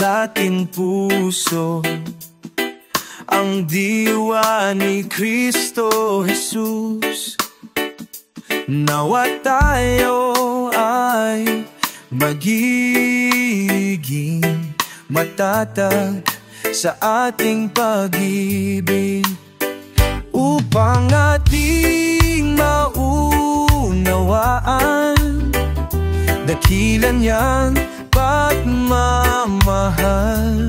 sa ating puso ang diwa ni Kristo Jesus. Nawa tayo ay magiging matatag sa ating pag-ibig, upang ating maunawaan dakilan niyang pagmamahal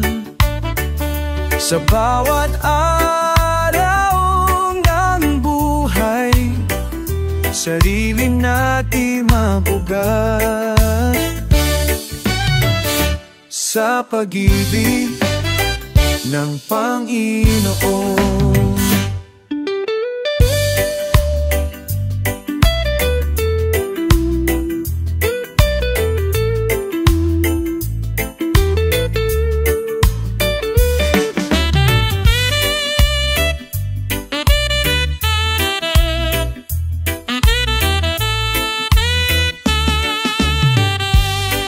sa bawat araw ng buhay. Sarili natin mabugat sa pag-ibig ng Panginoon.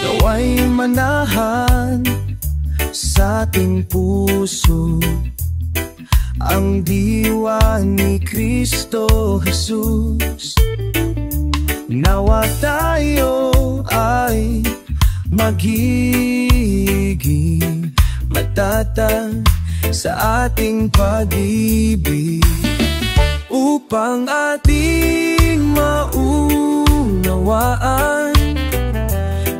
Nawa'y manahan sa ating puso ang diwa ni Kristo Jesus. Nawa tayo ay magiging matatag sa ating pag-ibig, upang ating maunawaan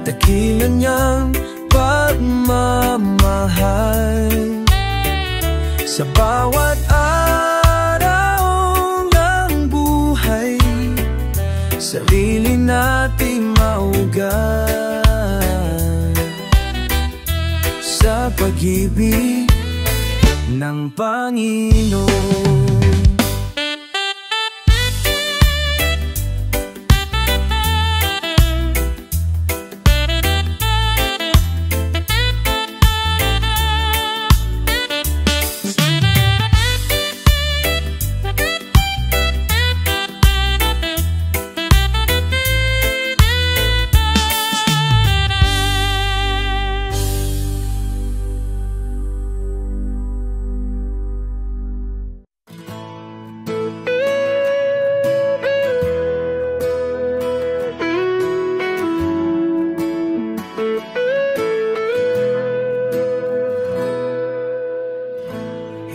dakilan niyang pagmamahal sa bawat araw ng buhay. Sarili nating maugat sa pag-ibig ng Panginoon.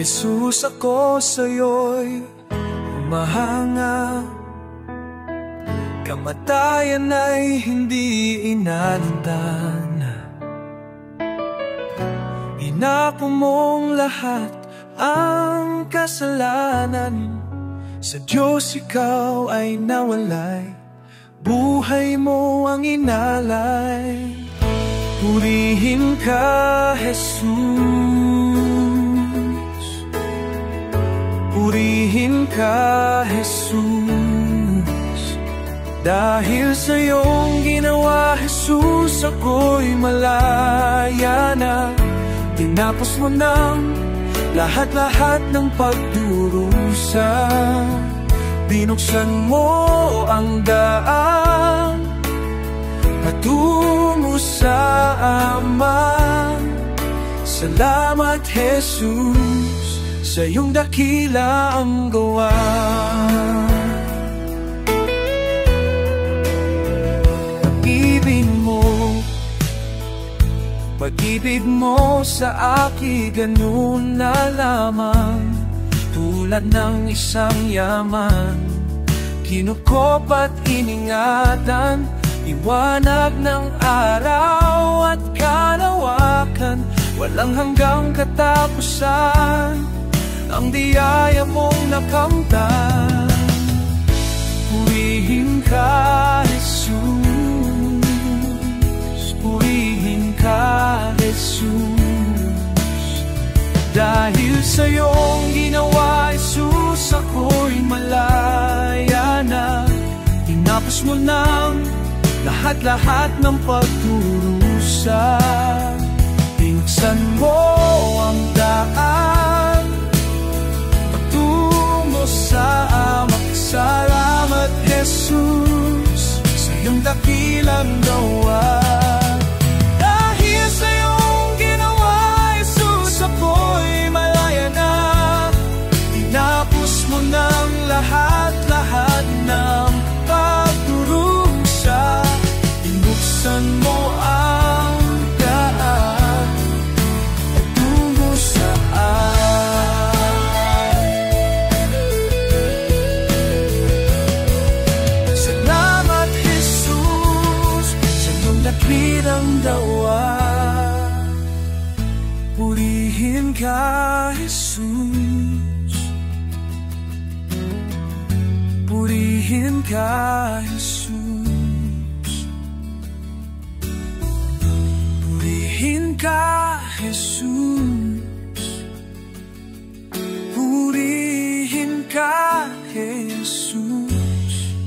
Jesus, ako sa'yo'y humahanga. Kamatayan ay hindi inalantan. Inako mong lahat ang kasalanan. Sa Diyos ikaw ay nawalay, buhay mo ang inalay. Purihin ka, Jesus. Purihin ka, Jesus. Dahil sa iyong ginawa, Jesus, ako'y malaya na. Tinapos mo ng lahat-lahat ng pagdurusa. Binuksan mo ang daan patungo sa Ama. Salamat, Jesus, sa iyong dakila ang gawa. Pag-ibig mo sa akin ganun na lamang, tulad ng isang yaman. Kinukop at iningatan, liwanag ng araw at kalawakan. Walang hanggang katapusan ang diyaya mong nakamtan. Purihin ka, Jesus. Purihin ka, Jesus. Dahil sa iyong ginawa, Jesus, ako'y malaya na. Tinapos mo ng lahat-lahat ng pagdurusa. Binuksan mo ang daan patungo sa Ama. Salamat, Jesus, sa iyong dakilang gawa. Dahil sa iyong ginawa, ka, Jesus. Purihin ka, Jesus. Purihin ka, Jesus.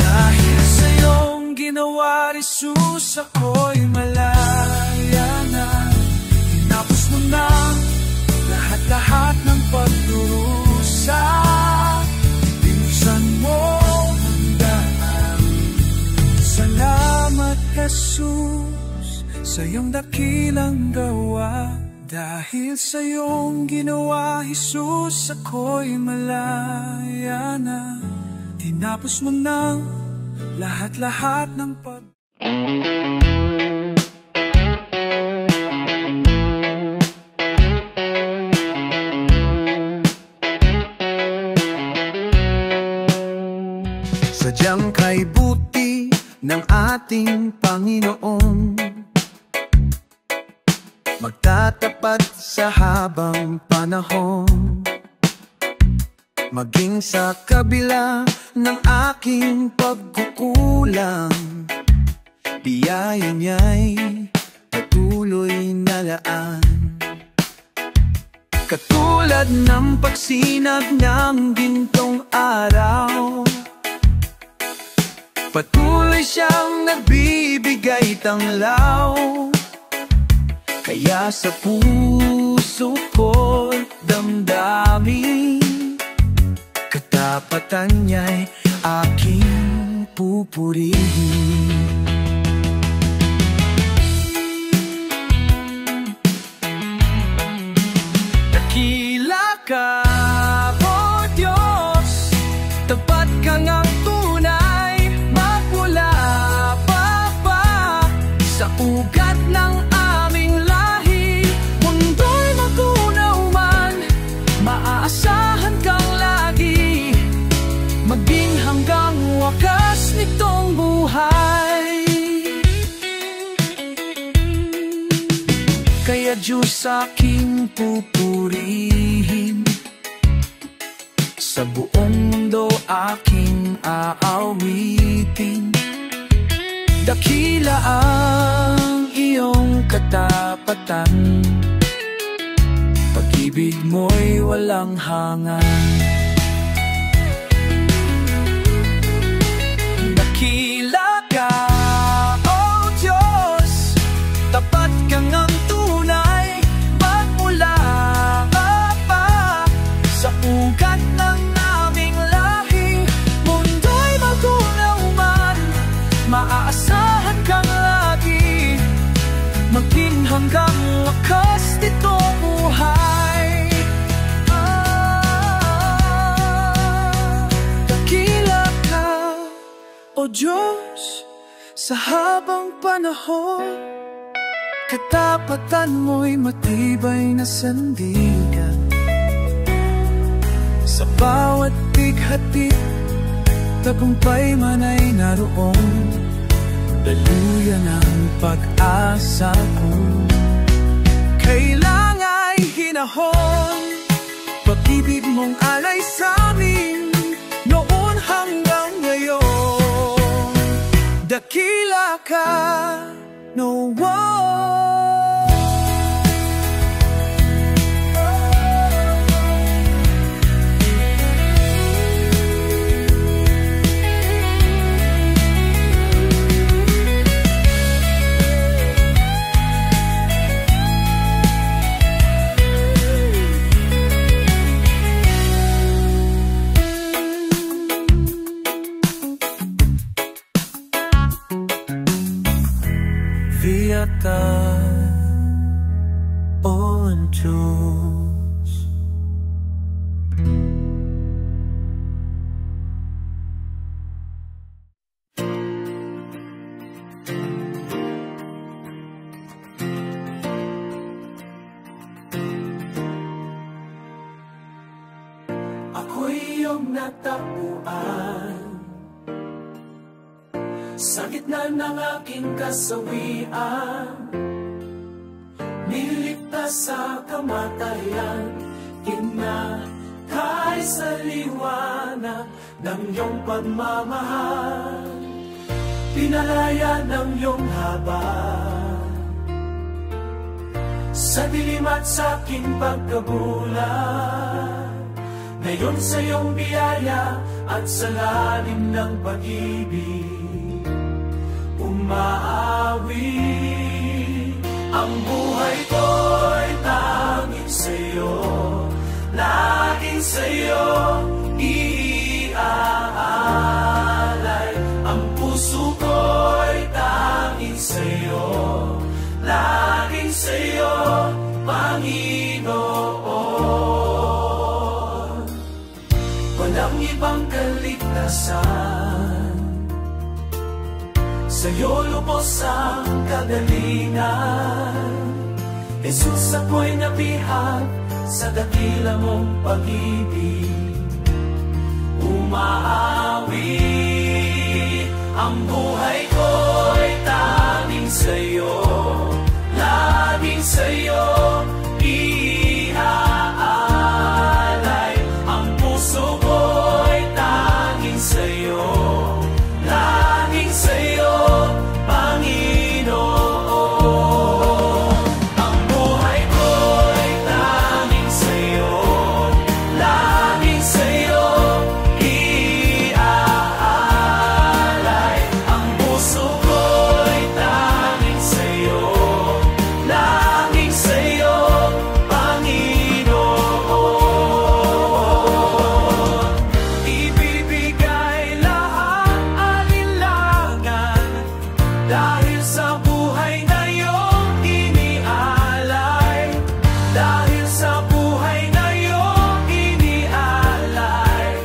Dahil sa iyong ginawa, Jesus, ako'y malaya na. Tinapos mo na lahat-lahat ng pagdurusa. Binusan mo ang daan. Salamat, Jesus, sa iyong dakilang gawa. Dahil sa iyong ginawa, Jesus, ako'y malaya na. Tinapos mo na lahat-lahat ng pag... Sadyang kay buti ng ating Panginoon, magtatapat sa habang panahon. Maging sa kabila ng aking pagkukulang, biyaya niya'y patuloy na laan. Katulad ng pagsinag ng gintong araw, patuloy siyang nagbibigay tanglaw. Kaya sa puso ko't damdamin, katapatan niya'y aking pupurihin. Dakila ka, O Diyos, tapat ka ngang tunay, magmula pa sa ugat ng aming lahi. Mundo'y magunaw man, maaasahan kang lagi, maging hanggang wakas nitong buhay. Kaya Diyos aking pupurihin, sa buong mundo aking aawitin. Dakila ang iyong katapatan, pag-ibig mo'y walang hangan. Dakila ka, O Diyos, tapat ka ngang tunay, magmula pa sa ugat ng aming lahi. Mundo'y magunaw man, maaasahan kang lagi, maging hanggang wakas nitong buhay. Dakila ka, O Diyos, sa habang panahon, katapatan mo'y matibay na sandigan. Sa bawat bighati, tagumpay man ay naroon, daluyan ang pag-asa ko. Kailangan hinahon, pag-ibig mong alay sa'min, noon hanggang ngayon. Dakila ka, no one. Viata on Diyos. Ako'y iyong natagpuan sa gitna ng aking kasawian. Niligtas sa kamatayan, kinakay sa liwanag ng iyong pagmamahal, pinalaya ng iyong habag. Sa dilim at sa aking pagkabulan, ngayon sa iyong biyaya at sa lalim ng pag-ibig, umaawi. Ang buhay ko'y tanging sa'yo, laging sa'yo iaalay. Ang puso ko'y tanging sa'yo, laging sa'yo, Panginoon. Walang ibang kaligtasan, sa'yo lubos ang kagalingan. Jesus, ako'y nabihag sa dakila mong pag-ibig, umaawi. Ang buhay ko'y tanging sa'yo, laging sa'yo iaalay. Ang puso ko'y tanging sa'yo, laging sa'yo, Panginoon. Ang buhay ko'y tanging sa'yo, laging sa'yo iaalay. Ang puso ko'y tanging sa'yo, laging sa'yo, Panginoon. Ibibigay lahat alinlangan dahil sa buhay na iyong inialay, dahil sa buhay na iyong inialay,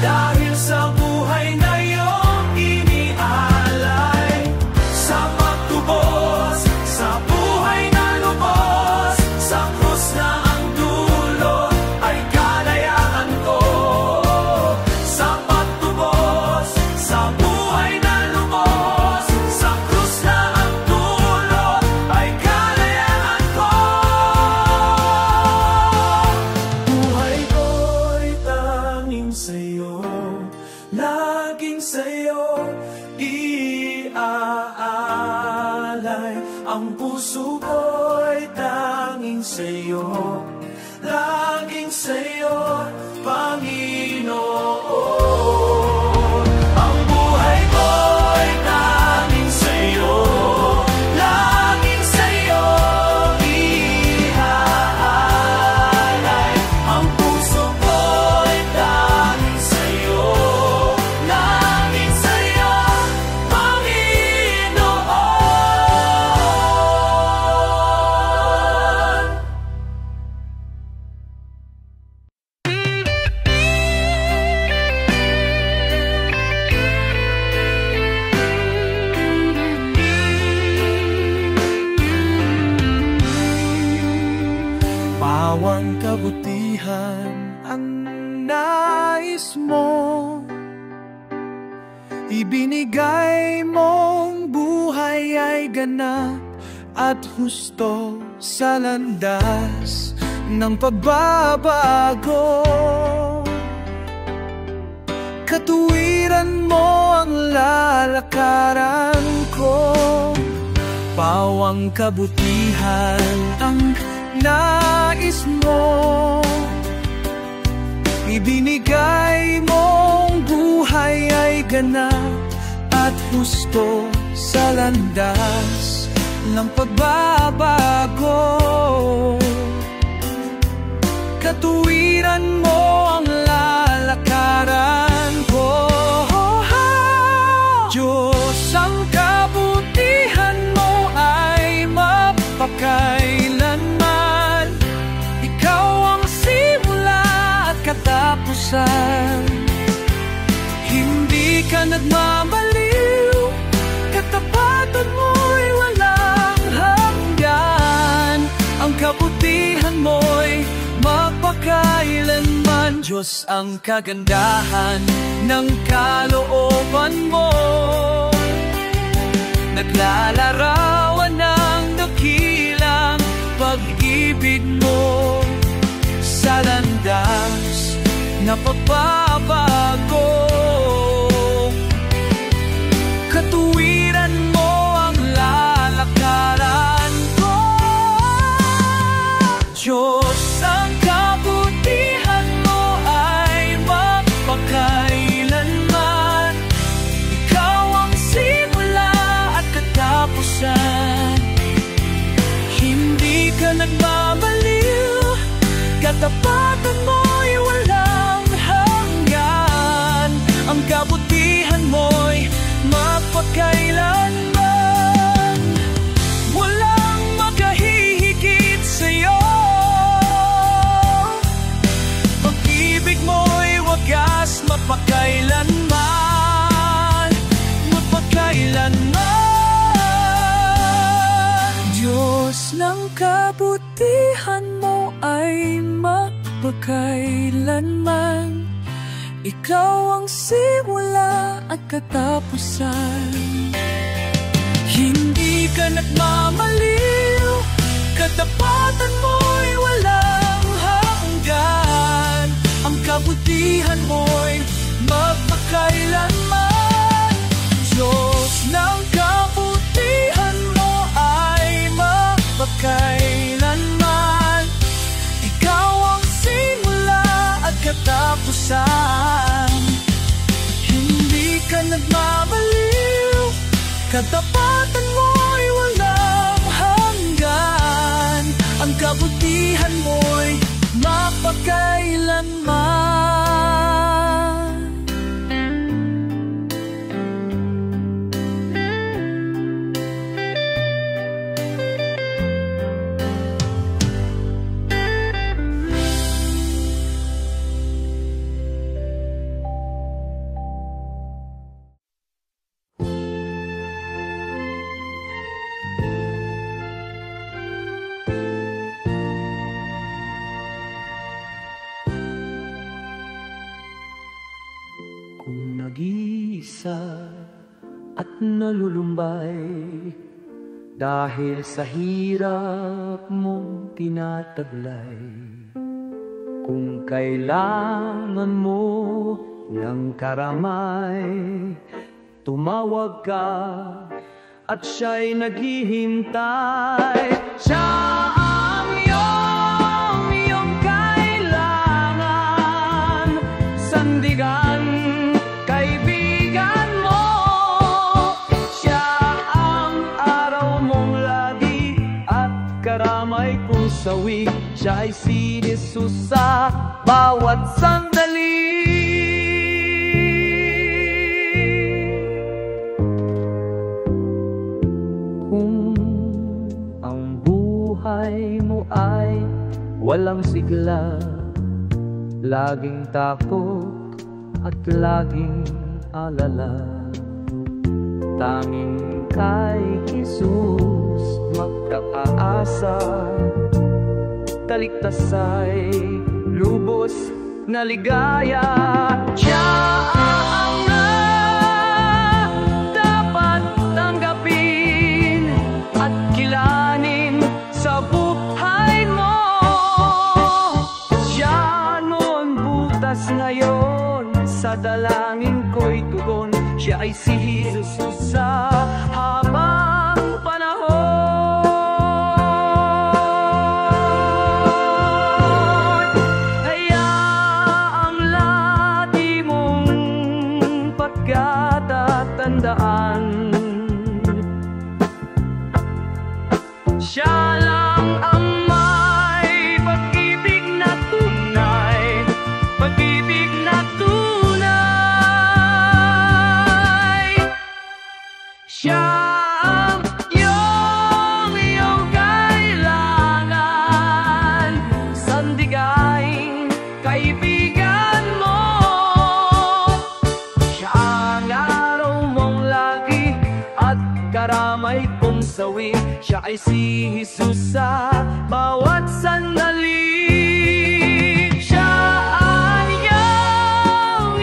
dahil sa buhay na iyong inialay. Sa pagtubos, sa buhay na lubos, sa krus na ang dulo ay kalayaan ko. Sa pagtubos, sa buhay na lubos, sa krus na ang dulo ay kalayaan ko. Buhay ko'y tanging sa'yo, laging sa'yo iaalay. Ang puso ko'y tanging sa'yo, laging sa'yo, Panginoon. Ang buhay ko'y tanging sa'yo, laging sa'yo iaalay. Ang puso ko'y tanging sa'yo, laging sa'yo, Panginoon. Pawang kabutihan ang nais mo, ibinigay mong buhay ay ganap at husto sa landas ng pagbabago. Katuwiran mo ang lalakaran ko, pawang kabutihan ang nais mo, ibinigay mong buhay ay ganap at husto sa landas ng pagbabago. Katuwiran mo ang lalakaran ko, Diyos, ang kabutihan mo ay mapakailanman. Ikaw ang simula at katapusan. Hindi ka nagmamaliw, katapatan mo'y walang hanggan. Ang kabutihan mo'y mapakailanman. Diyos, ang kagandahan ng kalooban mo, naglalarawan ng dakilang magbabago. Katuwiran mo ang lalakaran ko. Diyos, ang kabutihan mo ay magpakailanman. Ikaw ang simula at katapusan. Hindi ka nagmamaliw, katapatan mo'y walang hanggan. Ang kabutihan mo'y magpakailanman. Walang makahihigit sa'yo. Pag-ibig mo'y wagas, magpakailanman, magpakailanman. Diyos, ng kabutihan mo ay magpakailanman. Ikaw ang simula at katapusan. Hindi ka nagmamaliw, katapatan mo'y walang hanggan. Ang kabutihan mo'y magpakailanman. Diyos, ng kabutihan mo ay magpakailanman. Ikaw ang simula at katapusan. Hindi ka nagmamaliw, katapatan mo'y walang hanggan. Ang kabutihan mo'y magpakailanman. Kung nag-iisa at nalulumbay dahil sa hirap mong tinataglay, kung kailangan mo ng karamay, tumawag ka at siya'y naghihintay. Siya ang iyong kailangan, sandigan, kaibigan mo. Siya ang araw mong lagi at karamay kung sawi. Siya ay si Jesus sa bawat sandali. Kung ang buhay mo ay walang sigla, laging takot at laging alala, tanging kay Jesus magkakaasa. Taliktas ay lubos na ligaya. Siya ang dapat tanggapin at kilanin sa buhay mo. Siya noon, butas ngayon, sa dalangin ko'y tugon. Siya ay si Jesus sa habang panahon. Hayaang lagi mong pagkatatandaan, siya lang ang may pag-ibig na tunay, pag-ibig na tunay. Siya ang iyong kailangan, sandigain, kaibigan mo. Siya ang araw mong lagi at karamay kong sawi. Siya ay si Jesus sa bawat sandali. Siya ang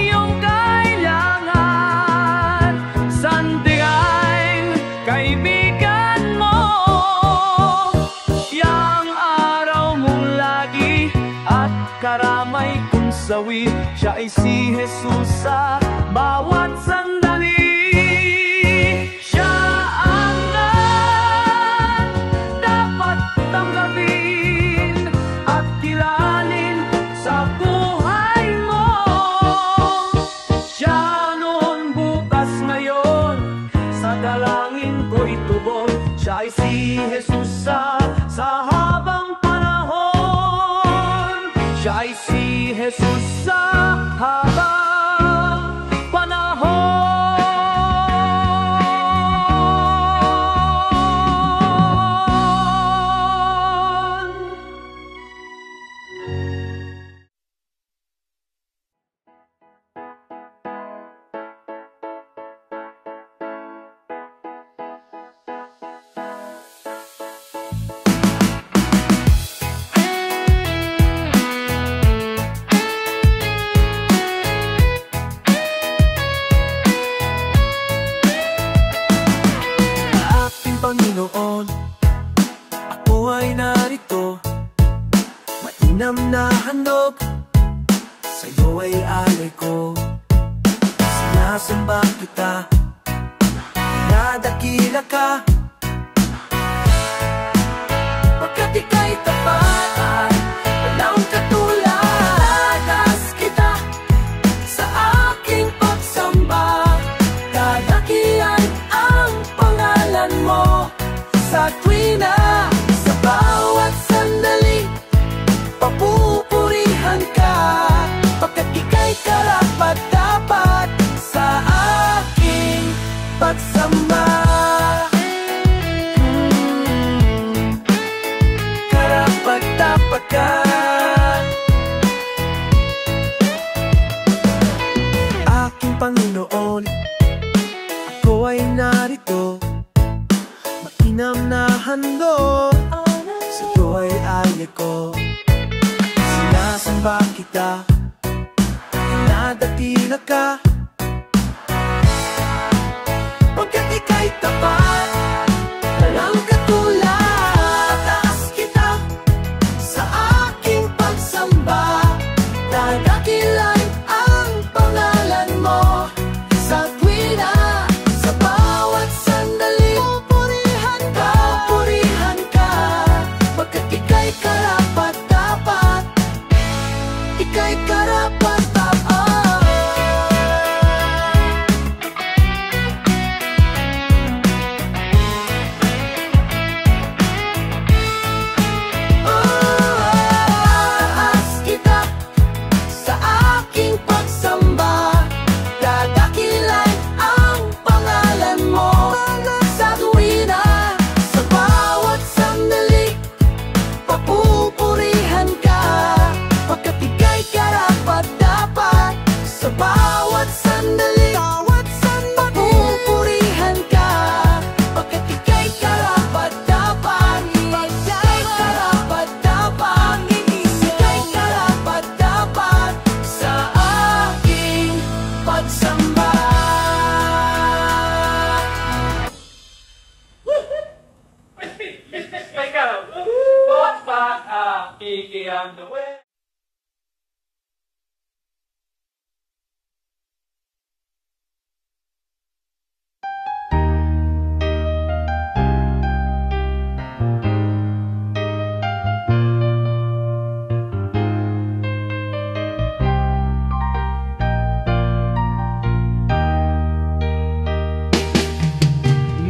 iyong kailangan, sandigain, kaibigan mo. Yang araw mong lagi at karamay kong sawi. Siya ay si Jesus sa habang panahon. Siya ay si Jesus sa habang panahon. Panginoon, ako ay narito, mainam na handog, sa'yo ay alay ko. Sinasamba kita, nadakila ka, pagkat ika'y tapat at walang katulad. Taas kita sa aking pagsamba, dadakilan ang pangalan mo. Sa tuwina, sa bawat sandali, papupurihan ka, pagkat ika'y karapat-dapat sa aking pagsamba. Karapat-dapat ka. Aking Panginoon, ako ay narito, mainam na handog, sa'yo ay alay ko. Sinasamba kita, nadakila ka, pagkat ika'y tapat, walang katulad. Taas kita sa aking pagsamba, dadakilan ang pangalan mo. Sa tuwina, sa bawat sandali, pupurihan ka, pagkat ika'y karapat-dapat, ika'y karapat-dapat. Taas kita sa aking pagsamba, dadakilan ang pangalan mo. Sa tuwina, sa bawat sandali, papupurihan ka, pagkat ika'y karapat-dapat. Sa bawat sandali, papupurihan ka, pagkat ika'y karapat-dapat. Ika'y karapat-dapat, ika'y karapat-dapat sa aking pagsamba. Kiki on the way.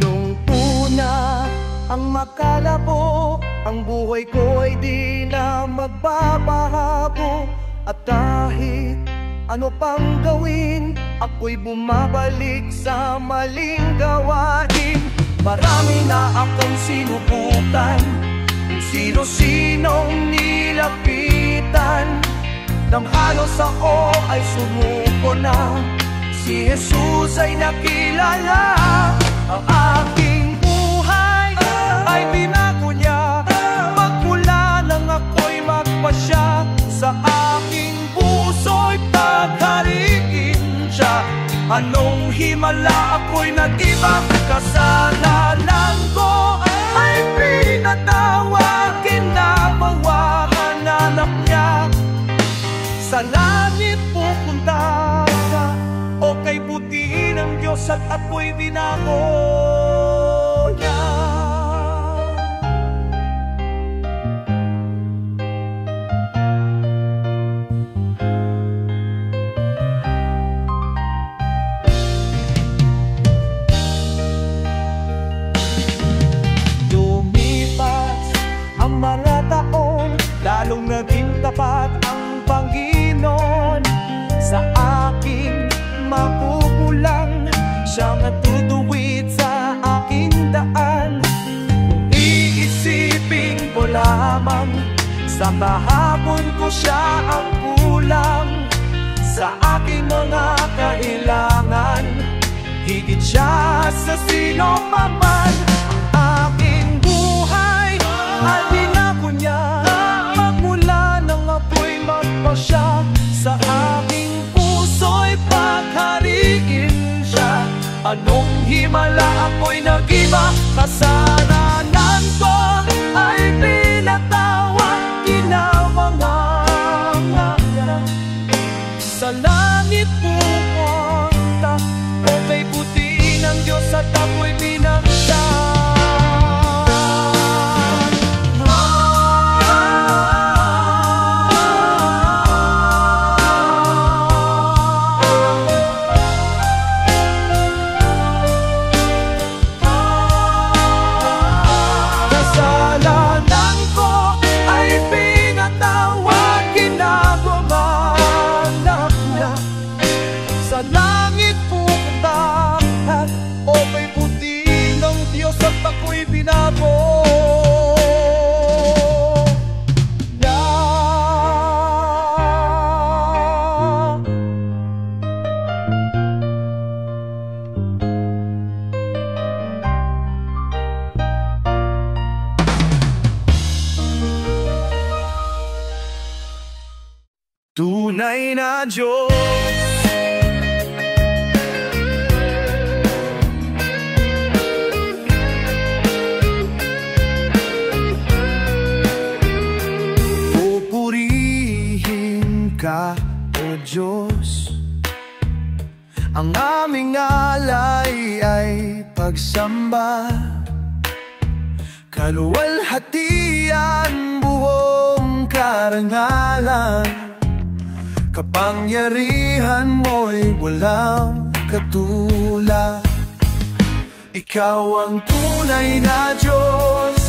Nung una ang makalabo, ang buhay ko ay di na magbabago. At kahit ano pang gawin, ako'y bumabalik sa maling gawain. Marami na akong sinubukan, kung sino-sinong nilapitan, nang halos ako ay sumuko na, si Jesus ay nakilala. Ang aking buhay ay binago niya, magmula nang ako'y magpasya, sa aking puso'y paghariin siya. Anong himala ako'y nag-ibang, kasalanan ko ay pinatawagin na mawakan anak niya. Sa langit pupunta ka, o kay buti ng Diyos at ako'y binago niya. siyang natutuwid sa aking daan. Iisipin ko lamang sa kahapon ko siya ang kulang sa aking mga kailangan. Higit siya sa sino pa man. Aking buhay ay binago niya. Magmula ng apoy magpasya sa aking puso'y paghariin siya. Anong himala ako'y nag-iba? Kasalanan ko ay pinatawad, kinamanganga. Sa langit pupunta, okay puti ng Diyos at ako'y binagsak. Tunay na Diyos, pupurihin ka, O Diyos. Ang aming alay ay pagsamba, kaluwalhatian, buong karangalan. Kapangyarihan mo'y walang katulad. Ikaw ang tunay na Diyos,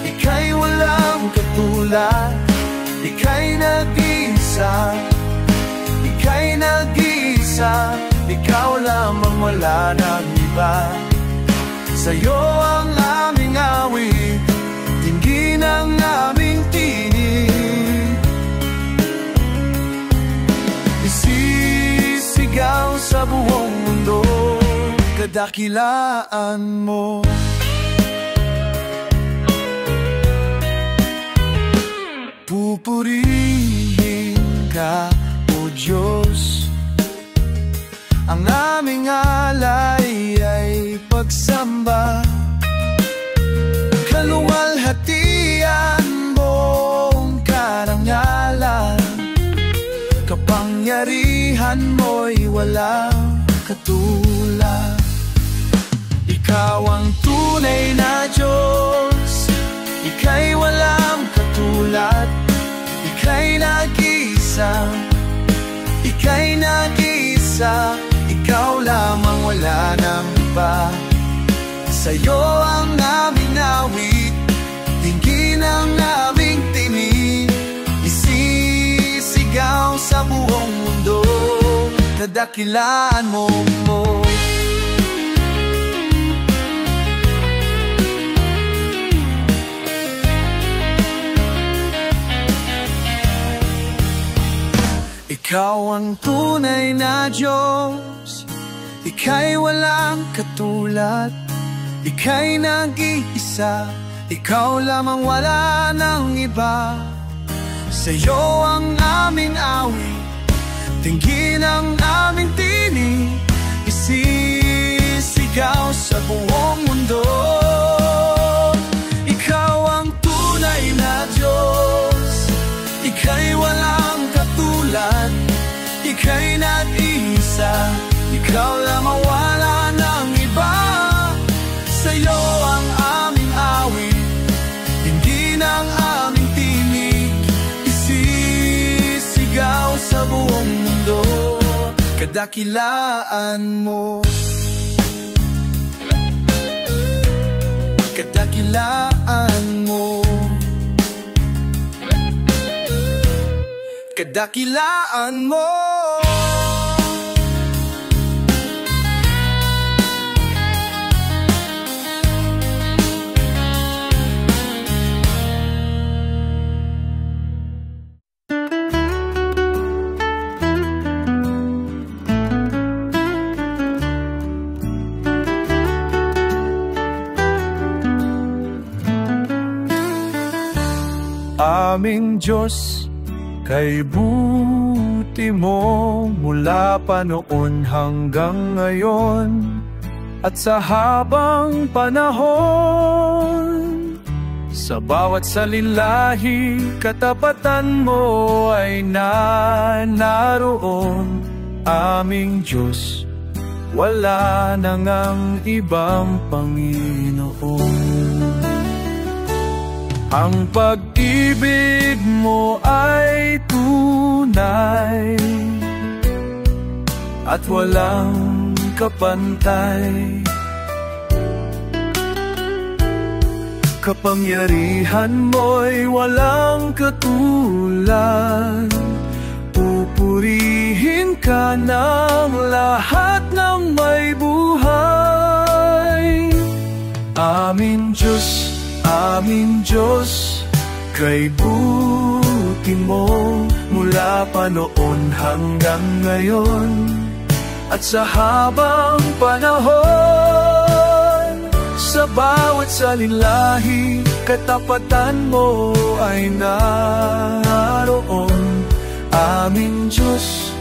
Ika'y walang katulad. Ika'y nag-iisa, Ika'y nag-iisa. Ikaw lamang, wala nang iba. Sa'yo ang aming awit, tingin ang aming tinig. Isisigaw sa buong mundo, kadakilaan mo. Pupurihin ka, O Diyos. Ang aming alay ay pagsamba, kaluwalhatian, buong karangalan. Kapangyarihan mo'y walang katulad. Ikaw ang tunay na Diyos, Ika'y walang katulad. Ika'y nag-iisa, Ika'y nag-iisa. Ikaw lamang, wala nang iba. Sa'yo ang aming awit, tingin ang aming tinig. Isisigaw sa buong mundo, kadakilaan mo. Ikaw ang tunay na Diyos, Ika'y walang katulad. Ika'y nag-iisa, Ikaw lamang, wala nang iba. Sa'yo ang aming awit, tingin ang aming tinig. Isisigaw sa buong mundo, Ikaw ang tunay na Diyos, Ika'y walang katulad. Ika'y nag-iisa, Ikaw lamang, wala nang iba. Sa'yo ang aming awit, hindi ng aming tinig. Isisigaw sa buong mundo, kadakilaan mo. Kadakilaan mo. Kadakilaan mo. aming Diyos, kay buti mo mula pa noon hanggang ngayon, at sa habang panahon. Sa bawat salinlahi, katapatan mo ay naroon, aming Diyos. Wala nang ang ibang Panginoon. Ang pag-ibig mo ay tunay at walang kapantay. Kapangyarihan mo'y walang katulad. Pupurihin ka ng lahat ng may buhay. Aming Diyos, kay buti mo mula pa noon hanggang ngayon, at sa habang panahon. Sa bawat salinlahi, katapatan mo ay naroon, aming Diyos.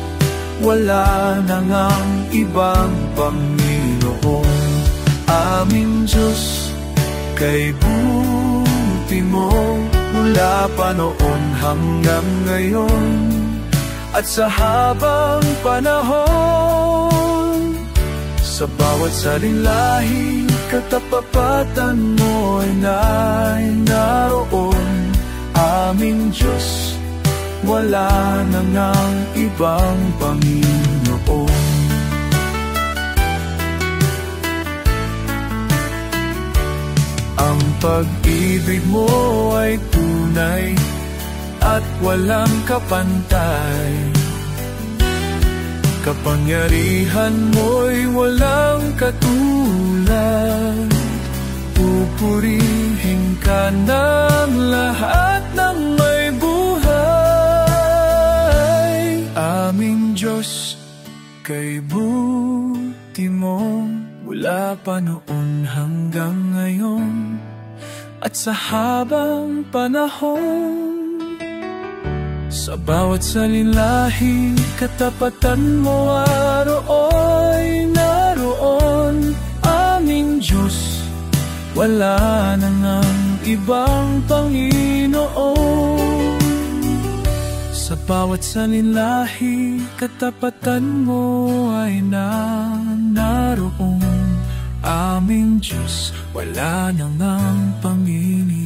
Wala nang ang ibang Panginoon. Aming Diyos, kay buti mo mula pa noon hanggang ngayon, at sa habang panahon. Sa bawat salinlahi, katapatan mo ay naroon, aming Diyos. Wala nang ang ibang Panginoon. Ang pag-ibig mo ay tunay at walang kapantay. Kapangyarihan mo'y walang katulad. Pupurihin ka ng lahat ng may buhay. Aming Diyos, kay buti mo mula pa noon hanggang ngayon, at sa habang panahon. Sa bawat salinlahi, katapatan mo ay naroon, aming Diyos. Wala nang ang ibang Panginoon. Sa bawat salinlahi, katapatan mo ay naroon, aming Diyos. Wala nang ang Panginoon.